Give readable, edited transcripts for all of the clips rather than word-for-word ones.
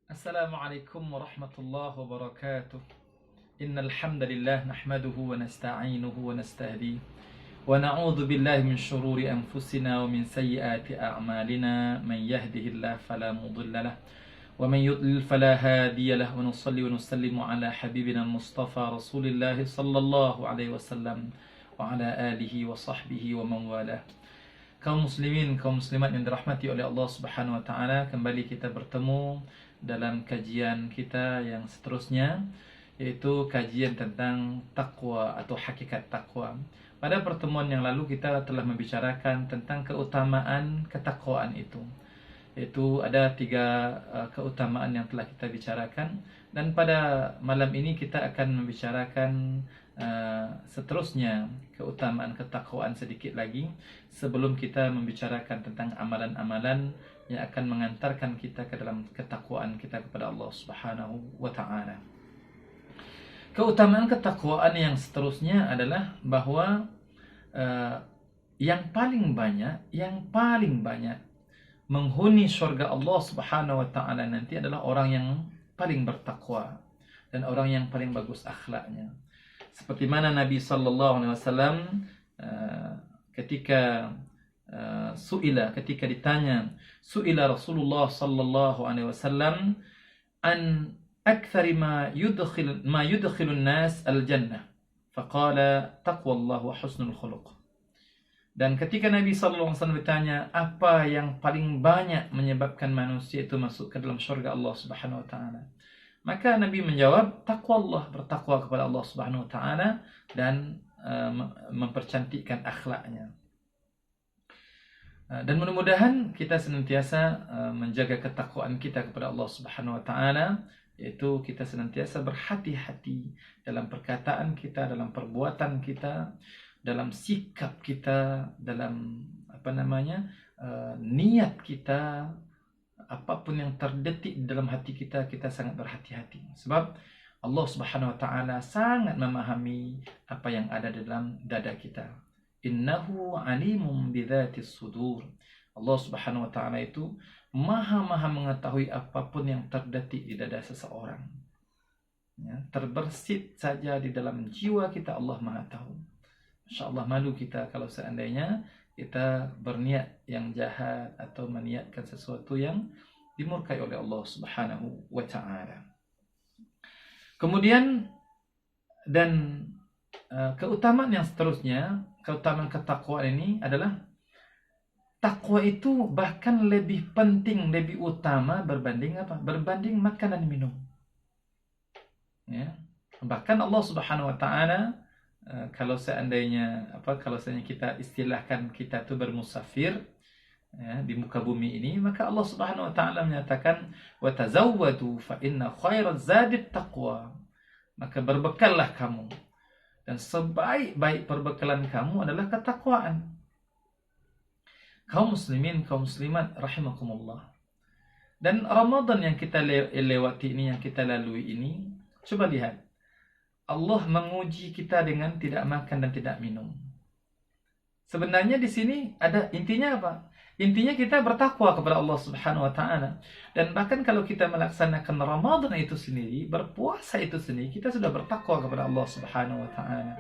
Assalamualaikum warahmatullahi wabarakatuh. Innal hamdalillah nahmaduhu wa nasta'inuhu wa nastahdihi wa na'udzu billahi min shururi anfusina wa min sayyiati a'malina. Man yahdihillahu fala mudilla lahu wa man yudlil fala hadiya lahu. Wa nusalli wa nusallimu ala habibina al-Mustafa Rasulillah sallallahu alaihi wasallam wa ala alihi wa sahbihi wa man walah. Kaum muslimin, kaum muslimat yang dirahmati oleh Allah Subhanahu wa taala, kembali kita bertemu dalam kajian kita yang seterusnya, yaitu kajian tentang takwa atau hakikat takwa. Pada pertemuan yang lalu kita telah membicarakan tentang keutamaan ketakwaan itu. Yaitu ada 3 keutamaan yang telah kita bicarakan, dan pada malam ini kita akan membicarakan seterusnya keutamaan ketakwaan sedikit lagi sebelum kita membicarakan tentang amalan-amalan yang akan mengantarkan kita ke dalam ketakwaan kita kepada Allah Subhanahu wa taala. Keutamaan ketakwaan yang seterusnya adalah bahwa yang paling banyak menghuni surga Allah Subhanahu wa taala nanti adalah orang yang paling bertakwa dan orang yang paling bagus akhlaknya. Seperti mana Nabi sallallahu alaihi wasallam ketika ditanya Rasulullah sallallahu alaihi wasallam an akthari ma yudkhilun nas al-jannah, faqala taqwallah wa husnul khuluq. Dan ketika Nabi sallallahu alaihi wasallam bertanya apa yang paling banyak menyebabkan manusia itu masuk ke dalam syurga Allah Subhanahu wa taala, maka Nabi menjawab takwa Allah, bertakwa kepada Allah Subhanahu wa taala dan mempercantikkan akhlaknya. Dan mudah-mudahan kita senantiasa menjaga ketakwaan kita kepada Allah Subhanahu wa taala, yaitu kita senantiasa berhati-hati dalam perkataan kita, dalam perbuatan kita, dalam sikap kita, dalam niat kita. Apapun yang terdetik di dalam hati kita, kita sangat berhati-hati. Sebab Allah Subhanahu wa taala sangat memahami apa yang ada di dalam dada kita. Innahu alimun bidzatis sudur. Allah Subhanahu wa taala itu maha mengetahui apapun yang terdetik di dada seseorang. Ya, terbersit saja di dalam jiwa kita, Allah maha tahu. Masya-Allah, malu kita kalau seandainya kita berniat yang jahat atau meniatkan sesuatu yang dimurkai oleh Allah Subhanahu wa taala. Kemudian dan keutamaan yang seterusnya, keutamaan ketakwaan ini adalah takwa itu bahkan lebih penting, lebih utama berbanding apa? Berbanding makan dan minum. Ya. Bahkan Allah Subhanahu wa taala kalau seandainya kita istilahkan kita tu bermusafir ya, di muka bumi ini, maka Allah Subhanahu wa taala menyatakan wa tazawwadu fa inna khairaz zadit taqwa. Maka berbekallah kamu, dan sebaik-baik perbekalan kamu adalah ketakwaan. Kaum muslimin, kaum muslimat rahimakumullah. Dan Ramadan yang kita lewati ini, yang kita lalui ini, coba lihat. Allah menguji kita dengan tidak makan dan tidak minum. Sebenarnya di sini ada intinya apa? Intinya kita bertakwa kepada Allah Subhanahu wa taala. Dan bahkan kalau kita melaksanakan Ramadan itu sendiri, berpuasa itu sendiri, kita sudah bertakwa kepada Allah Subhanahu wa taala.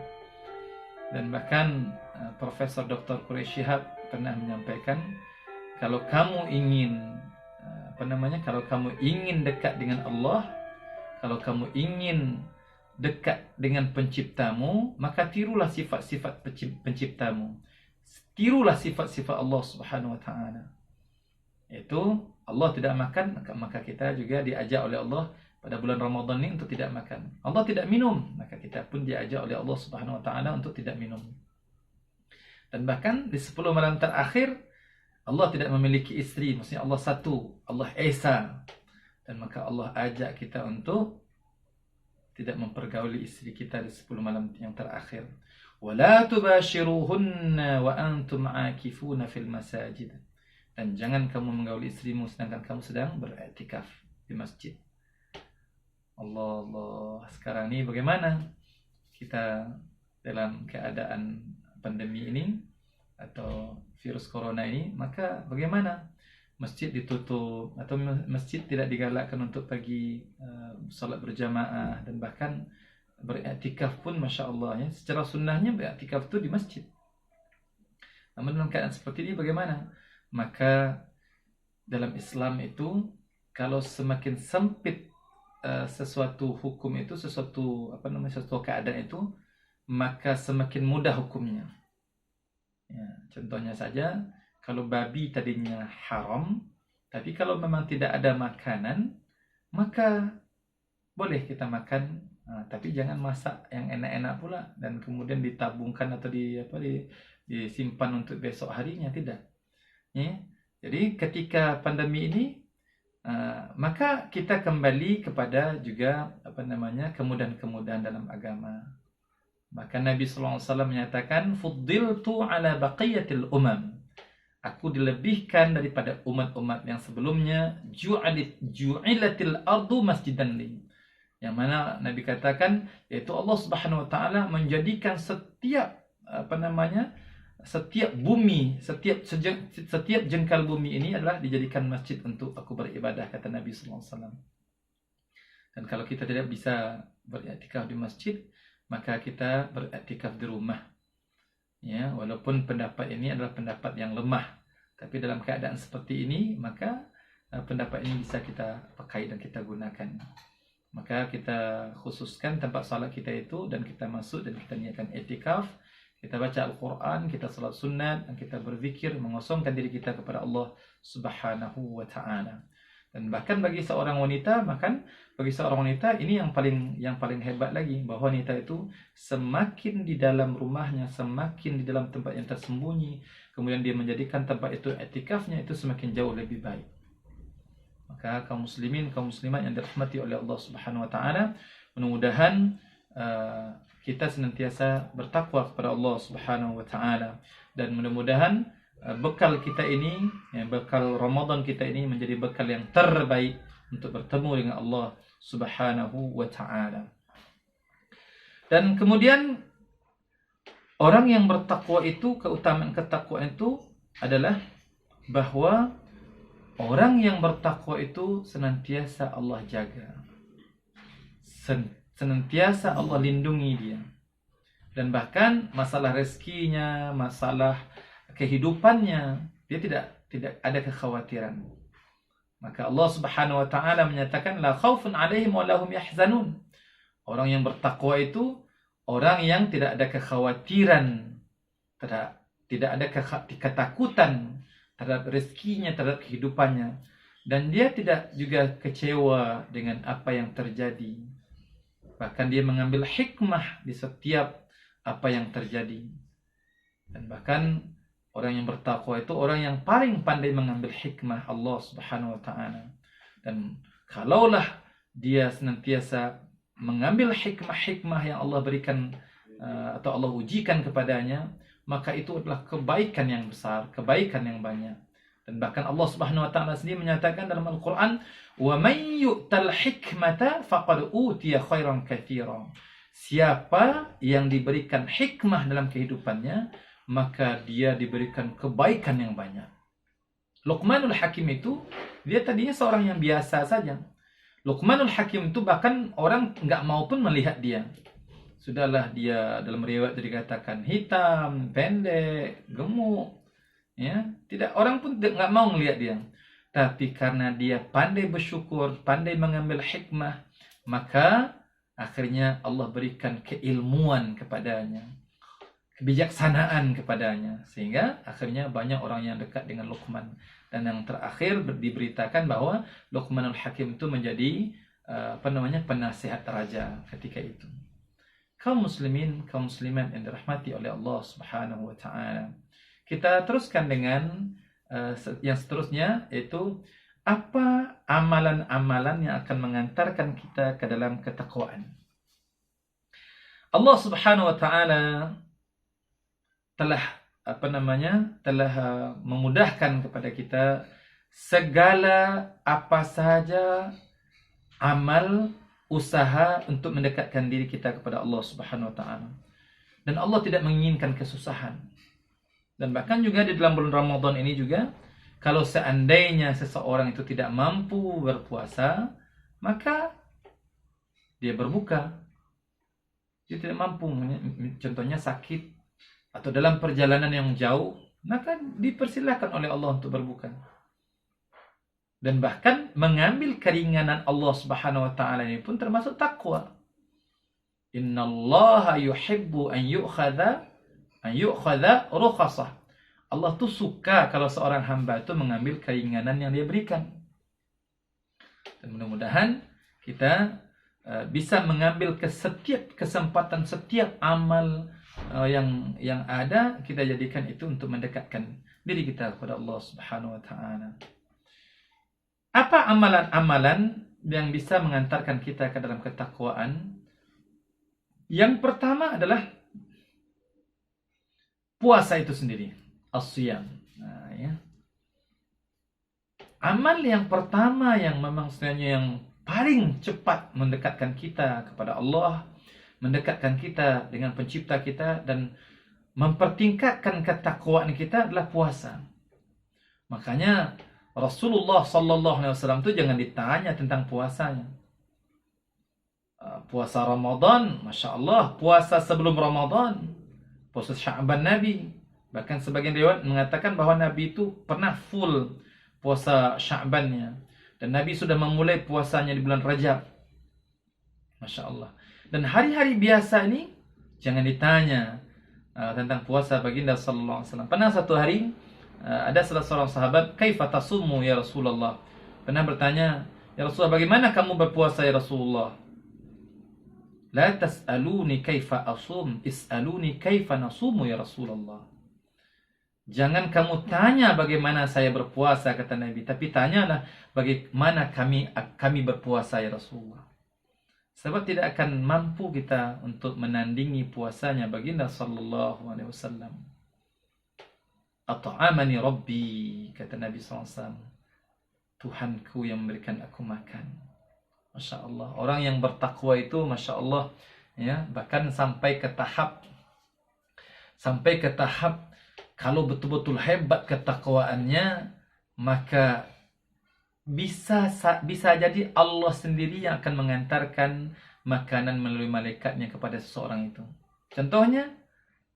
Dan bahkan Profesor Dr. Quraish Shihab pernah menyampaikan, kalau kamu ingin kalau kamu ingin dekat dengan Allah, kalau kamu ingin dekat dengan penciptamu, maka tirulah sifat-sifat penciptamu. Tirulah sifat-sifat Allah Subhanahu wa taala. Itu Allah tidak makan, maka kita juga diajak oleh Allah pada bulan Ramadan ini untuk tidak makan. Allah tidak minum, maka kita pun diajak oleh Allah Subhanahu wa taala untuk tidak minum. Dan bahkan di 10 malam terakhir Allah tidak memiliki istri, maksudnya Allah satu, Allah Esa. Dan maka Allah ajak kita untuk tidak mempergauli istri kita di 10 malam yang terakhir. Wala tubashiruhunna wa antum aakifuna fil masajid. Dan jangan kamu menggauli istrimu sedangkan kamu sedang beriktikaf di masjid. Allah, sekarang ini bagaimana kita dalam keadaan pandemi ini atau virus corona ini? Maka bagaimana masjid ditutup atau masjid tidak digalakkan untuk pergi solat berjamaah, dan bahkan beriktikaf pun Masya Allah ya, secara sunnahnya beriktikaf itu di masjid. Namun dalam keadaan seperti ini bagaimana? Maka dalam Islam itu kalau semakin sempit sesuatu hukum itu, sesuatu keadaan itu, maka semakin mudah hukumnya. Ya, contohnya saja, kalau babi tadinya haram, tapi kalau memang tidak ada makanan, maka boleh kita makan, tapi jangan masak yang enak-enak pula dan kemudian ditabungkan atau disimpan untuk besok harinya, tidak. Ya. Jadi ketika pandemi ini, maka kita kembali kepada juga kemudahan-kemudahan dalam agama. Maka Nabi SAW menyatakan, fuddiltu ala baqiyatil umam. Aku dilebihkan daripada umat-umat yang sebelumnya. Ju'ilatil ardu masjidan li. Yang mana Nabi katakan, yaitu Allah Subhanahu wa taala menjadikan setiap bumi, setiap jengkal bumi ini adalah dijadikan masjid untuk aku beribadah, kata Nabi SAW. Dan kalau kita tidak bisa beriktikaf di masjid, maka kita beriktikaf di rumah. Ya, walaupun pendapat ini adalah pendapat yang lemah, tapi dalam keadaan seperti ini, maka pendapat ini bisa kita pakai dan kita gunakan. Maka kita khususkan tempat salat kita itu, dan kita masuk dan kita niatkan iktikaf. Kita baca Al-Quran, kita salat sunat, dan kita berzikir, mengosongkan diri kita kepada Allah Subhanahu wa ta'ala. Dan bahkan bagi seorang wanita, ini yang paling hebat lagi, bahwa wanita itu semakin di dalam rumahnya, semakin di dalam tempat yang tersembunyi, kemudian dia menjadikan tempat itu iktikafnya, itu semakin jauh lebih baik. Maka kaum muslimin, kaum muslimat yang dirahmati oleh Allah Subhanahu wa ta'ala, mudah-mudahan kita senantiasa bertakwa kepada Allah Subhanahu wa ta'ala, dan mudah-mudahan bekal kita ini, bekal Ramadan kita ini menjadi bekal yang terbaik untuk bertemu dengan Allah Subhanahu wa ta'ala. Dan kemudian orang yang bertakwa itu, keutamaan ketakwaan itu adalah bahwa orang yang bertakwa itu senantiasa Allah jaga, senantiasa Allah lindungi dia. Dan bahkan masalah rezekinya, masalah kehidupannya, dia tidak ada kekhawatiran. Maka Allah Subhanahu wa ta'ala menyatakan, la khaufun 'alaihim wa lahum yahzanun. Orang yang bertakwa itu orang yang tidak ada kekhawatiran, tidak ada ketakutan terhadap rezekinya, terhadap kehidupannya, dan dia tidak juga kecewa dengan apa yang terjadi. Bahkan dia mengambil hikmah di setiap apa yang terjadi. Dan bahkan orang yang bertakwa itu orang yang paling pandai mengambil hikmah Allah Subhanahu wa ta'ala. Dan kalaulah dia senantiasa mengambil hikmah-hikmah yang Allah berikan atau Allah ujikan kepadanya, maka itu adalah kebaikan yang besar, kebaikan yang banyak. Dan bahkan Allah Subhanahu wa ta'ala sendiri menyatakan dalam Al-Quran, wa may yu'tal hikmata faqad utiya khairan katsiran. Siapa yang diberikan hikmah dalam kehidupannya, maka dia diberikan kebaikan yang banyak. Luqmanul Hakim itu, dia tadinya seorang yang biasa saja. Luqmanul Hakim itu bahkan orang nggak mau pun melihat dia. Sudahlah, dia dalam riwayat dikatakan hitam, pendek, gemuk, ya, tidak, orang pun nggak mau melihat dia. Tapi karena dia pandai bersyukur, pandai mengambil hikmah, maka akhirnya Allah berikan keilmuan kepadanya, kebijaksanaan kepadanya, sehingga akhirnya banyak orang yang dekat dengan Luqman. Dan yang terakhir diberitakan bahwa Luqmanul Hakim itu menjadi penasihat raja ketika itu. Kaum muslimin, kaum muslimat yang dirahmati oleh Allah Subhanahu wa ta'ala, kita teruskan dengan yang seterusnya, yaitu apa amalan-amalan yang akan mengantarkan kita ke dalam ketakwaan. Allah Subhanahu wa ta'ala telah memudahkan kepada kita segala apa saja amal, usaha untuk mendekatkan diri kita kepada Allah Subhanahu wa ta'ala. Dan Allah tidak menginginkan kesusahan. Dan bahkan juga di dalam bulan Ramadan ini juga Kalau seandainya seseorang itu tidak mampu berpuasa, maka dia berbuka. Dia tidak mampu, contohnya sakit atau dalam perjalanan yang jauh, maka dipersilahkan oleh Allah untuk berbuka. Dan bahkan mengambil keringanan Allah Subhanahu wa taala ini pun termasuk takwa. Innallaha yuhibbu an yu'khadha rukhasah. Allah tuh suka kalau seorang hamba itu mengambil keringanan yang dia berikan. Dan mudah-mudahan kita bisa mengambil ke setiap kesempatan, setiap amal yang ada, kita jadikan itu untuk mendekatkan diri kita kepada Allah Subhanahu wa taala. Apa amalan-amalan yang bisa mengantarkan kita ke dalam ketakwaan? Yang pertama adalah puasa itu sendiri, as-siyam. Nah, ya. Amal yang pertama yang memang sebenarnya yang paling cepat mendekatkan kita kepada Allah, mendekatkan kita dengan pencipta kita, dan mempertingkatkan ketakwaan kita adalah puasa. Makanya Rasulullah sallallahu alaihi wasallam itu jangan ditanya tentang puasanya. Puasa Ramadan, Masya Allah, puasa sebelum Ramadan, puasa Sya'ban Nabi. Bahkan sebagian riwayat mengatakan bahwa Nabi itu pernah full puasa Sya'bannya. Dan Nabi sudah memulai puasanya di bulan Rajab. Masya Allah. Dan hari-hari biasa ini jangan ditanya tentang puasa baginda sallallahu alaihi wasallam. Pernah satu hari ada salah seorang sahabat, "Kaifa tasumu ya Rasulullah?" Pernah bertanya, "Ya Rasulullah, bagaimana kamu berpuasa ya Rasulullah?" "La tas'aluni kaifa asum, is'aluni kaifa nasumu ya Rasulullah." Jangan kamu tanya bagaimana saya berpuasa, kata Nabi, tapi tanyalah bagaimana kami berpuasa ya Rasulullah. Sebab tidak akan mampu kita untuk menandingi puasanya baginda sallallahu alaihi wasallam. At'amani Rabbi, kata Nabi SAW, Tuhanku yang memberikan aku makan. Masya Allah. Orang yang bertakwa itu, Masya Allah, ya, bahkan sampai ke tahap kalau betul-betul hebat ketakwaannya, maka bisa jadi Allah sendiri yang akan mengantarkan makanan melalui malaikatnya kepada seseorang itu. Contohnya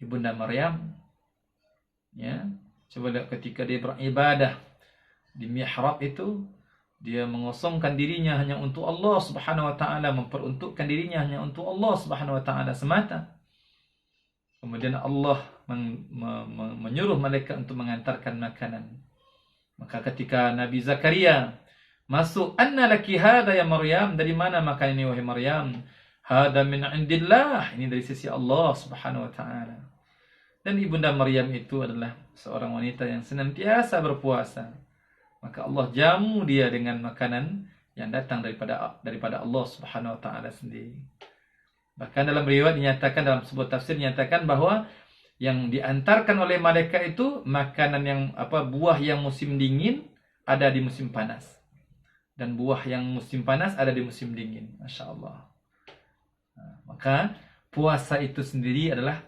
Ibunda Maryam, ya, coba lihat ketika dia beribadah di mihrab itu, dia mengosongkan dirinya hanya untuk Allah Subhanahu wa taala, memperuntukkan dirinya hanya untuk Allah Subhanahu wa taala semata. Kemudian Allah menyuruh malaikat untuk mengantarkan makanan. Maka ketika Nabi Zakaria masuk, "Anna laki hada ya Maryam?" Dari mana makan ini wahai Maryam? "Hada min indillah." Ini dari sisi Allah Subhanahu wa taala. Dan Ibunda Maryam itu adalah seorang wanita yang senantiasa berpuasa. Maka Allah jamu dia dengan makanan yang datang daripada Allah Subhanahu wa taala sendiri. Bahkan dalam riwayat dinyatakan, dalam sebuah tafsir dinyatakan bahwa yang diantarkan oleh malaikat itu makanan yang buah yang musim dingin ada di musim panas, dan buah yang musim panas ada di musim dingin. Masya Allah. Maka puasa itu sendiri adalah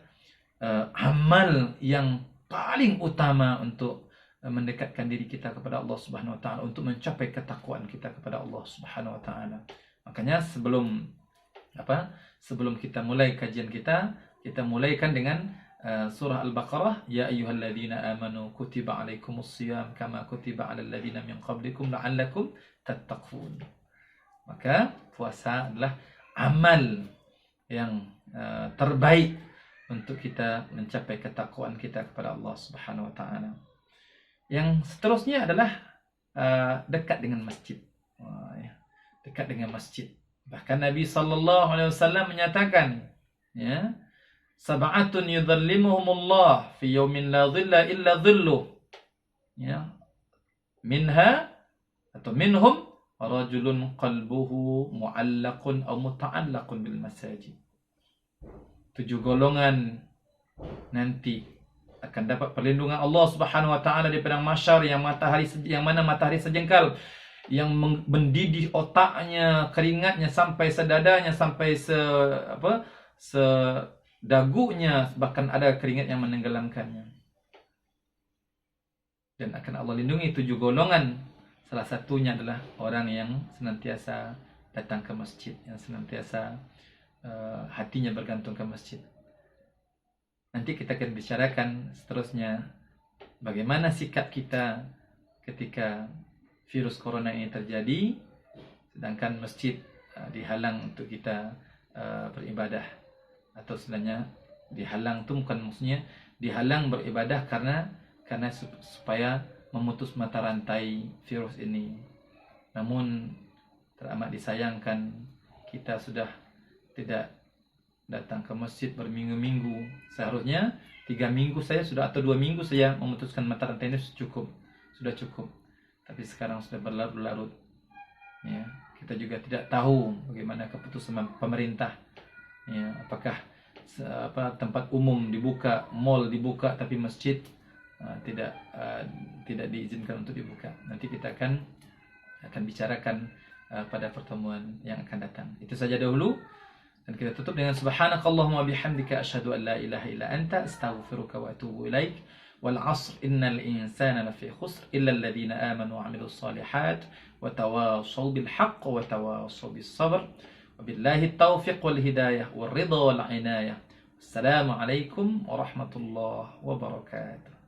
amal yang paling utama untuk mendekatkan diri kita kepada Allah Subhanahu wa taala, untuk mencapai ketakwaan kita kepada Allah Subhanahu wa taala. Makanya sebelum kita mulai kajian kita mulaikan dengan surah Al-Baqarah, ya ayyuhalladzina amanu kutiba alaikumusiyam kama kutiba alal ladzina min qablikum la'allakum tattaqun. Maka puasa adalah amal yang terbaik untuk kita mencapai ketakwaan kita kepada Allah Subhanahu wa taala. Yang seterusnya adalah dekat dengan masjid. Dekat dengan masjid. Bahkan Nabi sallallahu alaihi wasallam menyatakan, ya, sab'atun yudhallimuhumullah fi yawmin la dhilla illa dhilluh. Ya. Minhum rajulun qalbuhu mu'allaqun aw muta'allaqun bil masajid. 7 golongan nanti akan dapat perlindungan Allah Subhanahu wa taala di padang mahsyar, yang mana matahari sejengkal, yang mendidih otaknya, keringatnya sampai sedadanya, sampai sedagunya, bahkan ada keringat yang menenggelamkannya. dan akan Allah lindungi 7 golongan. Salah satunya adalah orang yang senantiasa datang ke masjid, yang senantiasa hatinya bergantung ke masjid. Nanti kita akan bicarakan seterusnya bagaimana sikap kita ketika virus corona ini terjadi, sedangkan masjid dihalang untuk kita beribadah. Atau sebenarnya dihalang itu bukan maksudnya dihalang beribadah karena supaya memutus mata rantai virus ini. Namun teramat disayangkan kita sudah tidak datang ke masjid berminggu-minggu. Seharusnya 3 minggu saya sudah, atau 2 minggu saya memutuskan mata rantai ini sudah cukup. Tapi sekarang sudah berlarut-larut. Ya, kita juga tidak tahu bagaimana keputusan pemerintah. Ya, apakah tempat umum dibuka, mall dibuka, tapi masjid tidak diizinkan untuk dibuka. Nanti kita akan bicarakan pada pertemuan yang akan datang. Itu saja dahulu. Dan kita tutup dengan subhanakallahumma bihamdika asyhadu an la ilaha illa anta astaghfiruka wa atubu ilaik. Wal 'asr innal insana lafi khusr illa alladhina amanu wa 'amilus solihat wa tawashaw bil haqq wa tawashaw bis sabr. Wabillahi taufiq wal hidayah wal ridha wal inayah. Assalamualaikum warahmatullahi wabarakatuh.